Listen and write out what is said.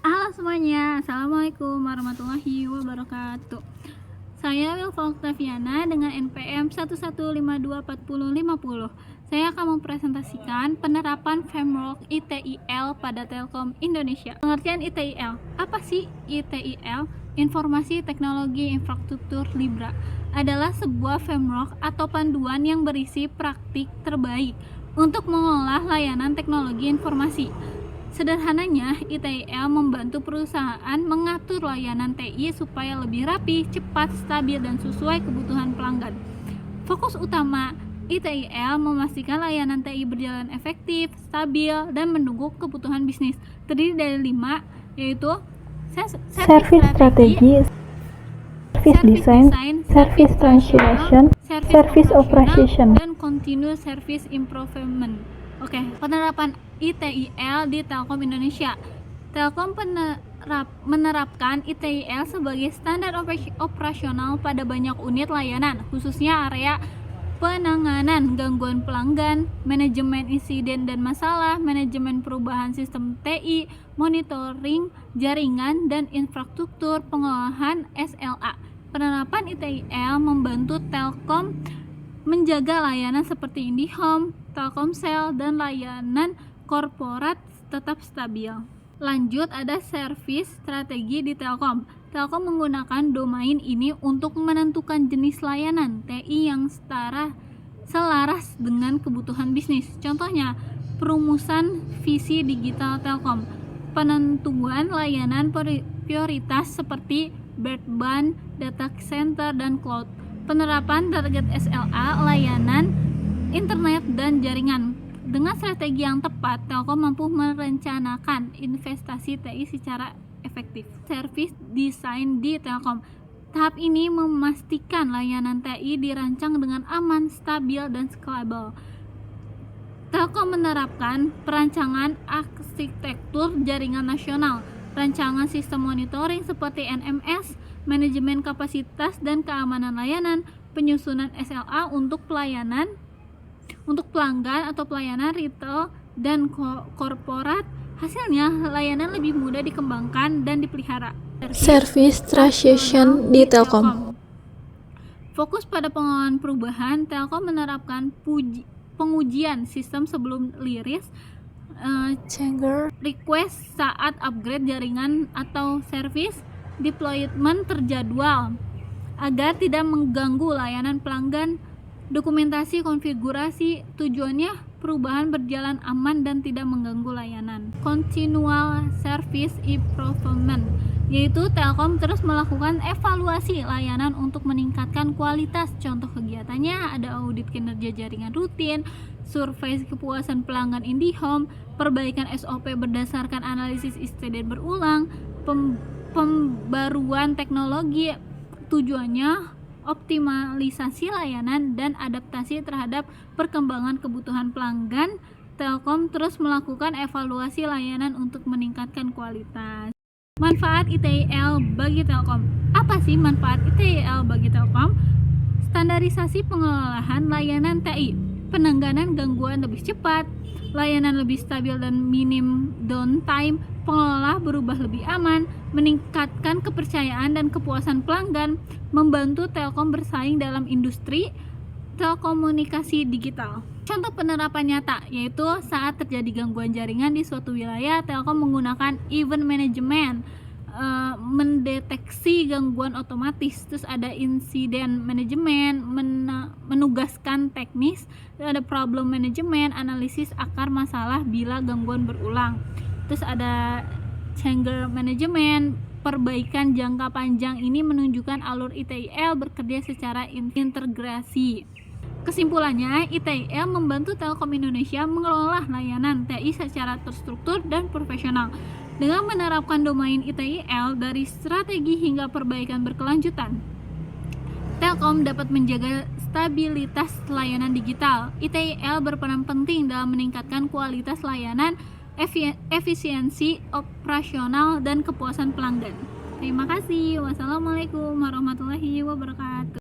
Halo semuanya, Assalamualaikum warahmatullahi wabarakatuh. Saya Wilfa Oktaviana dengan NPM 115245050. Saya akan mempresentasikan penerapan framework ITIL pada Telkom Indonesia. Pengertian ITIL, apa sih ITIL? Informasi Teknologi Infrastruktur Libra adalah sebuah framework atau panduan yang berisi praktik terbaik untuk mengolah layanan teknologi informasi. Sederhananya, ITIL membantu perusahaan mengatur layanan TI supaya lebih rapi, cepat, stabil, dan sesuai kebutuhan pelanggan. Fokus utama ITIL memastikan layanan TI berjalan efektif, stabil, dan mendukung kebutuhan bisnis. Terdiri dari 5, yaitu Service strategi, service design, service translation, service operation, dan continuous service improvement. Oke, penerapan ITIL di Telkom Indonesia. Telkom menerapkan ITIL sebagai standar operasional pada banyak unit layanan, khususnya area penanganan gangguan pelanggan, manajemen insiden dan masalah, manajemen perubahan sistem TI, monitoring jaringan dan infrastruktur, pengolahan SLA. Penerapan ITIL membantu Telkom menjaga layanan seperti IndiHome, Telkomsel, dan layanan korporat tetap stabil. Lanjut, ada service strategi di Telkom. Telkom menggunakan domain ini untuk menentukan jenis layanan TI yang selaras dengan kebutuhan bisnis. Contohnya, perumusan visi digital Telkom, penentuan layanan prioritas seperti broadband, data center, dan cloud, penerapan target SLA, layanan internet dan jaringan. Dengan strategi yang tepat, Telkom mampu merencanakan investasi TI secara efektif. Service design di Telkom. Tahap ini memastikan layanan TI dirancang dengan aman, stabil, dan scalable. Telkom menerapkan perancangan arsitektur jaringan nasional, rancangan sistem monitoring seperti NMS, manajemen kapasitas dan keamanan layanan, penyusunan SLA untuk pelanggan atau pelayanan retail dan korporat. Hasilnya, layanan lebih mudah dikembangkan dan dipelihara. service translation di Telkom. Fokus pada pengelolaan perubahan, Telkom menerapkan pengujian sistem sebelum liris, request saat upgrade jaringan atau service, deployment terjadwal agar tidak mengganggu layanan pelanggan. Dokumentasi konfigurasi, tujuannya perubahan berjalan aman dan tidak mengganggu layanan. Continual service improvement, yaitu Telkom terus melakukan evaluasi layanan untuk meningkatkan kualitas. Contoh kegiatannya ada audit kinerja jaringan rutin, survei kepuasan pelanggan IndiHome, perbaikan SOP berdasarkan analisis insiden berulang, pembaruan teknologi. Tujuannya optimalisasi layanan dan adaptasi terhadap perkembangan kebutuhan pelanggan. Telkom terus melakukan evaluasi layanan untuk meningkatkan kualitas. Manfaat ITIL bagi Telkom. Apa sih manfaat ITIL bagi Telkom? Standarisasi pengelolaan layanan TI, penanganan gangguan lebih cepat, layanan lebih stabil dan minim downtime, pengelola berubah lebih aman, meningkatkan kepercayaan dan kepuasan pelanggan, membantu Telkom bersaing dalam industri telekomunikasi digital. Contoh penerapan nyata yaitu saat terjadi gangguan jaringan di suatu wilayah, Telkom menggunakan event management, mendeteksi gangguan otomatis. Terus ada insiden manajemen, menugaskan teknis, ada problem management, analisis akar masalah bila gangguan berulang. Terus ada change management, perbaikan jangka panjang. Ini menunjukkan alur ITIL bekerja secara integrasi. Kesimpulannya, ITIL membantu Telkom Indonesia mengelola layanan TI secara terstruktur dan profesional. Dengan menerapkan domain ITIL dari strategi hingga perbaikan berkelanjutan, Telkom dapat menjaga stabilitas layanan digital. ITIL berperan penting dalam meningkatkan kualitas layanan, efisiensi operasional, dan kepuasan pelanggan. Terima kasih. Wassalamualaikum warahmatullahi wabarakatuh.